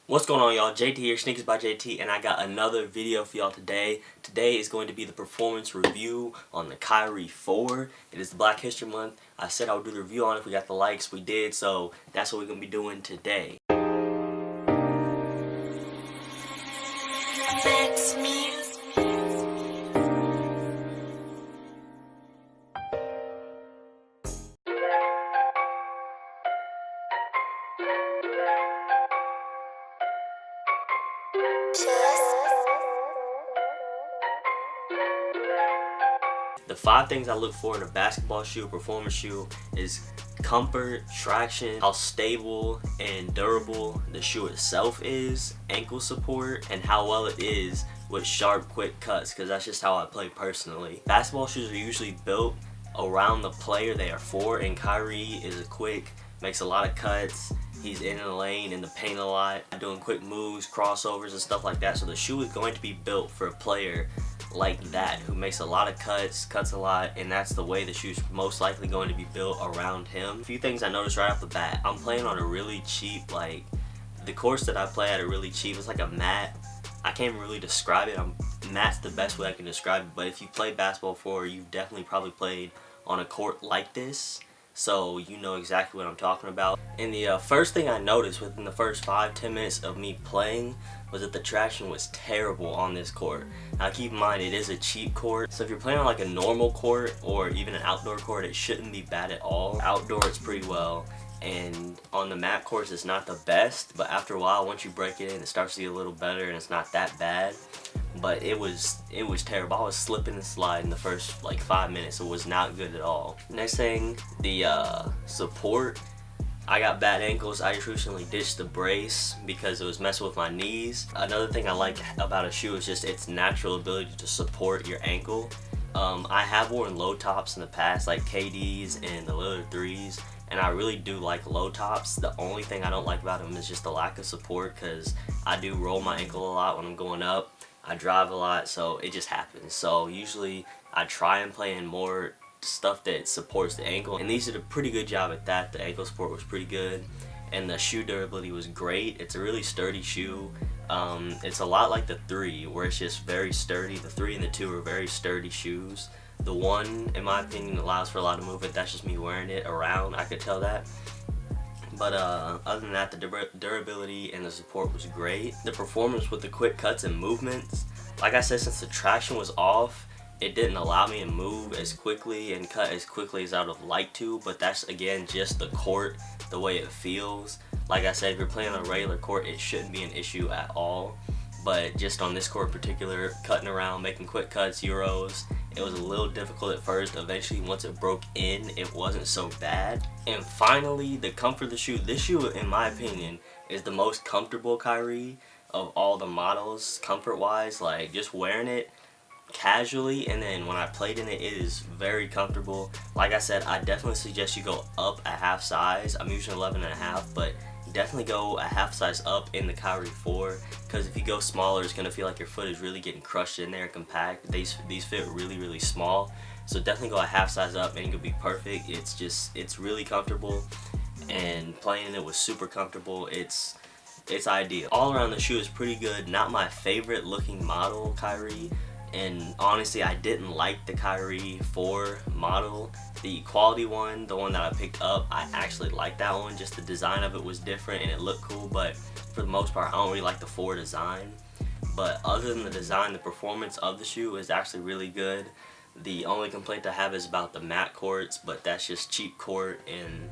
What's going on, y'all? JT here, SneakersbyJT, and I got another video for y'all today. Today is going to be the performance review on the Kyrie 4. It is the Black History Month. I said I would do the review on it if we got the likes. We did, so that's what we're going to be doing today. The 5 things I look for in a basketball shoe, performance shoe, is comfort, traction, how stable and durable the shoe itself is, ankle support, and how well it is with sharp, quick cuts, because that's just how I play personally. Basketball shoes are usually built around the player they are for, and Kyrie is quick, makes a lot of cuts. He's in the lane, in the paint a lot, doing quick moves, crossovers, and stuff like that. So the shoe is going to be built for a player like that, who makes a lot of cuts a lot, and that's the way the shoe's most likely going to be built around him. A few things I noticed right off the bat. I'm playing on a really cheap, the course that I play at are really cheap. It's like a mat. I can't really describe it. Mat's the best way I can describe it, but if you play basketball before, you've definitely probably played on a court like this, so you know exactly what I'm talking about. And the first thing I noticed within the first 5-10 minutes of me playing was that the traction was terrible on this court. Now keep in mind, it is a cheap court, so if you're playing on like a normal court or even an outdoor court, it shouldn't be bad at all. Outdoor it's pretty well, and on the mat course it's not the best, but after a while, once you break it in, it starts to get a little better and it's not that bad. But it was terrible. I was slipping and sliding the first 5 minutes. It was not good at all. Next thing, the support. I got bad ankles. I just recently ditched the brace because it was messing with my knees. Another thing I like about a shoe is just its natural ability to support your ankle. I have worn low tops in the past, like KDs and the Lillard 3s, and I really do like low tops. The only thing I don't like about them is just the lack of support, because I do roll my ankle a lot when I'm going up. I drive a lot, so it just happens. So usually I try and play in more stuff that supports the ankle, and these did a pretty good job at that. The ankle support was pretty good, and the shoe durability was great. It's a really sturdy shoe. It's a lot like the 3, where it's just very sturdy. The 3 and the 2 are very sturdy shoes. The 1, in my opinion, allows for a lot of movement. That's just me wearing it around. I could tell that. But other than that, the durability and the support was great. The performance with the quick cuts and movements, like I said, since the traction was off, it didn't allow me to move as quickly and cut as quickly as I would have liked to, but that's, again, just the court, the way it feels. Like I said, if you're playing on a regular court, it shouldn't be an issue at all. But just on this court in particular, cutting around, making quick cuts, Euros, it was a little difficult at first. Eventually, once it broke in, it wasn't so bad. And finally, the comfort of the shoe. This shoe, in my opinion, is the most comfortable Kyrie of all the models, comfort-wise. Like, just wearing it casually, and then when I played in it, it is very comfortable. Like I said, I definitely suggest you go up a half size. I'm using 11.5, but definitely go a half size up in the Kyrie 4, because if you go smaller, it's gonna feel like your foot is really getting crushed in there, compact. These fit really small, so definitely go a half size up and you'll be perfect. It's really comfortable, and playing it was super comfortable. It's ideal. All around, the shoe is pretty good. Not my favorite looking model Kyrie, and honestly, I didn't like the Kyrie 4 model. The quality one, the one that I picked up, I actually liked that one. Just the design of it was different and it looked cool, but for the most part, I don't really like the 4 design. But other than the design, the performance of the shoe is actually really good. The only complaint I have is about the mat courts, but that's just cheap court, and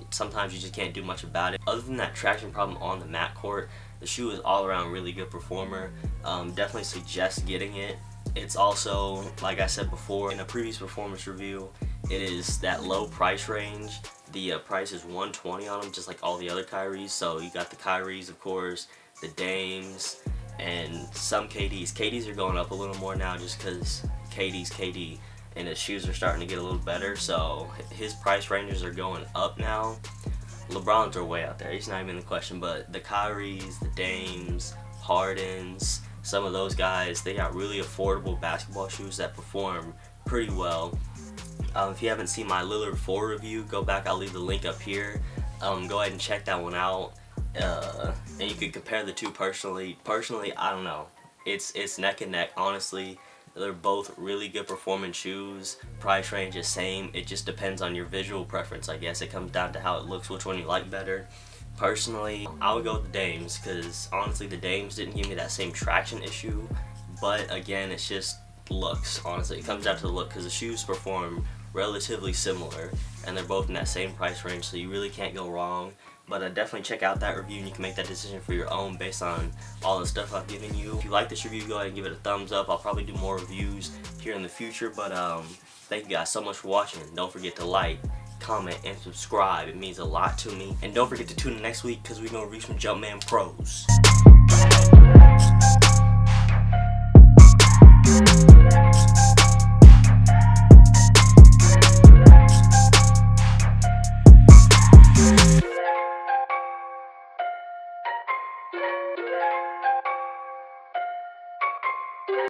sometimes you just can't do much about it. Other than that traction problem on the mat court, the shoe is all around really good performer. Definitely suggest getting it. It's also, like I said before in a previous performance review, it is that low price range. The price is $120 on them, just like all the other Kyries. So you got the Kyries, of course, the Dames, and some KDs. KDs are going up a little more now just because KD's KD, and his shoes are starting to get a little better. So his price ranges are going up now. LeBron's are way out there. He's not even in the question, but the Kyries, the Dames, Hardens, some of those guys, they got really affordable basketball shoes that perform pretty well. If you haven't seen my Lillard 4 review, go back. I'll leave the link up here. Go ahead and check that one out. and you can compare the two personally. Personally, I don't know. It's neck and neck, honestly. They're both really good performing shoes. Price range is same. It just depends on your visual preference, I guess. It comes down to how it looks, which one you like better. Personally, I would go with the Dames, because honestly the Dames didn't give me that same traction issue. But again, it's just looks, honestly. It comes down to the look, because the shoes perform relatively similar, and they're both in that same price range, so you really can't go wrong. But definitely check out that review, and you can make that decision for your own based on all the stuff I've given you. If you like this review, go ahead and give it a thumbs up. I'll probably do more reviews here in the future, but thank you guys so much for watching. Don't forget to like, comment, and subscribe. It means a lot to me. And don't forget to tune in next week, because we're going to reach some Jumpman pros.